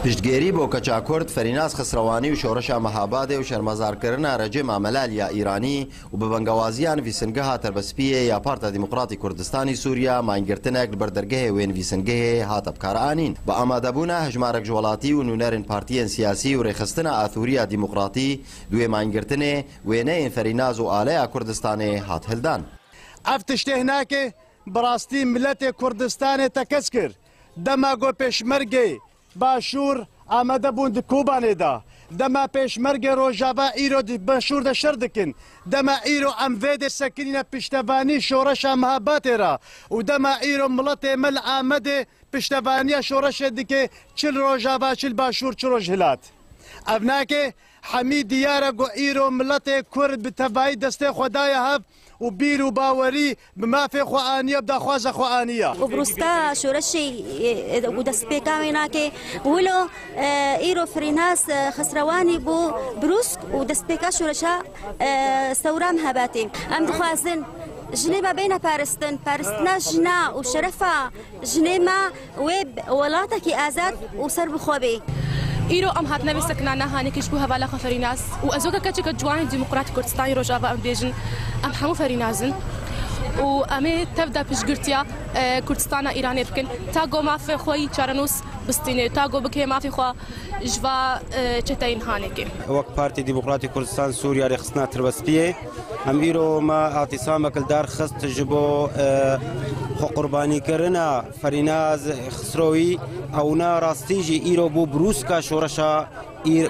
پشتگیری بۆ کەچا کورد فەریناز خسروانی و شۆڕەشا مەهابادێ و شەرمەزارکردنا ڕێجێ مامەلالیا ئیرانی و بە بەنگەوازیان ڤیسنگەها تەربەسپیە یا پارتە دیموکراتی کوردستانی سووریا مانگرتنێک بەردەرگەهێ وێن ڤیسنگەهێ هاتە بکارانین بە ئامادەبوونا هەژمارەك ژوڵاتی و نونەرن پارتیەن سیاسی و ڕێخستنە ئاثوریە دیموکراتی دوێ مانگرتنێ وێنەیەن فەریناز و ئالەیە کوردستانێ هات هەلدان. ئەف تشتێ هەناکێ بەڕاستی ملەتێ کوردستانێ تەکەس کرد دەما گۆ پێشمەرگێ باشوور ئامادە بوون کوبانێدا دەما پێشمەرگێ ڕۆژاوا ئیرۆ بەشوور دەشەر دکن دەما ئیرۆ ئەم vێدێ سەکرینە پشتەوانی شۆڕەشە مەهاباتێرا و دەما ئیرۆ مڵەتێ مەل ئامەدێ پشتەوانیە شۆڕەشێ دکێ چل ڕۆژاوا چل باشوور چ ڕۆژ هلات ئەv ناکێ حەمی دیارە گۆ ئیرۆ ملەتێ کورد بتەڤایی دەستێ خۆدایە هەب و بیر و باوەری بمافێ خۆئانیە بداخوازە خۆئانیە بروستا شۆرەشی و دەستپێکاوی ناکێ ولۆ ئیرۆ فریناس خسروانی بۆ بروسک و دەستپێکا شۆرەشە سەورام هەباتێ ئەم دخوازن ژنێمە بینە پارستن پارستنا ژنا و شەرەفە ژنێمە وێ وڵاتێکی ئازاد و سەر بخۆبێ ئیرۆ ئەم هاتنەوێ سەکنانە هانێکیش بوو هەواڵە خە فەریناز و ئەزۆکە کەچێکە جوانی دیموکراتی کوردستانی ڕۆژاوا ئەم بێژن ئەم هەموو فەرینازن و ئەمێ تەفدا پشتگirتیا کوردستانە ئیرانێ بکەن تا گۆ مافێ خۆی چارەنووس بستینێ تا گۆ بکێ مافی خوا ژوا چێتەین هانێکێ وەک پارتی دیموکراتی کوردستان سووریا ڕێخستنا تربەسپیە ئەم ئیرۆ ما ئاتیسامەکە دارخست ji بۆ خۆقوربانیکردنا فەریناز خسرۆوی ئەونا ڕاستیژی ئیرۆ بوو بروسکە شۆڕەشە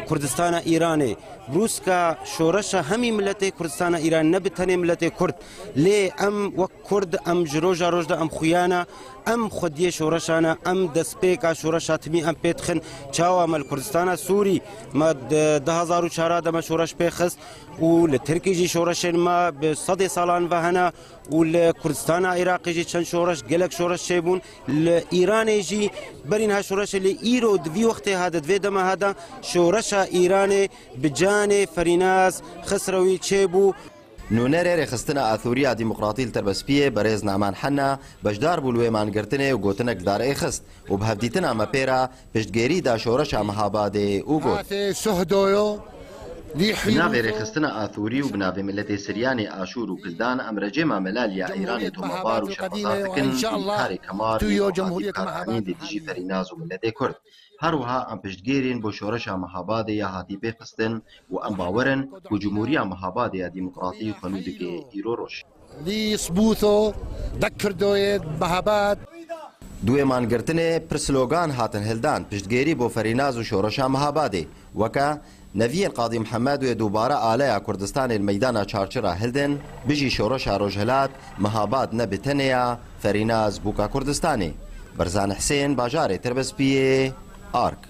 کوردستانە ئیرانێ بروسکە شۆڕەشە هەمی ملەتێ کوردستانە ئیران نەبتەنێ ملەتێ کورد لێ ئەم وەک کورد ئەم ji ڕۆژە ڕۆژدا ئەم خویانە ئەم خودیە شۆڕەشانە ئەم دەستپێکا شۆڕەشاتمی ئەم پێتخن چاوە مەل کوردستانە سووری مە 2004 دەمە شۆڕەش پێخست و لە ترکیژی شۆڕەشێن ما بە سەدێ ساڵان بە هەنا و لە کوردستانە عێراقیژی چەند شۆڕەش گەلک شۆڕەش چێبوون لە ئیرانێژی بەرین ها شۆڕەشە لێ ئیرۆ دوی وەختێ هادە دوێ دەمە هادا شۆڕەشە ئیرانێ بجانێ فەریناز خسرەوی چێبوو نونەرێ ڕێخستنە ئاثوریە دیموکراتی لتەربەسپیە بەڕێز نامان حەنا بەشدار بوو لێمانگرتنێ و گوتنەك دارەی خست و بەهەفدیتن ئەمەپێرە پشتگێریدا شۆڕەشە مەهابادێ و گوت بناوێ ڕێخستنە ئاثوری و بناوێ ملەتێ سریانی ئاشور و کلدان ئەمرەجێ مامەلالیا ئیرانی تۆمەبار و شەرمەزارتکن کارێ کەمار جمهوریەتمەهابادی دژی فەریناز و ملەتێ کورد هەروەها ئەم پشتگێرین بۆ شۆڕەشە مەهابادێ یا هاتی پێخستن و ئەم باوەرن و جمهوریە مەهابادێ دیموکراتی خەنودگێ ئیرۆ ڕۆژ دوێ مانگرتنێ پرسلۆگان هاتن هەلدان پشتگێری بۆ فەریناز و شۆڕەشە مەهابادێ وەکە نەڤین قادی محەممەد وێ دووبارە ئالەیە کوردستانی مەیدانە چارچرا هەلدن بژی شۆڕەشە ڕۆژهەلات مەهاباد نەبتەنەیە فەریناز بووکە کوردستانی بەرزان حسێن باژارێ تربەسپیێ ئارک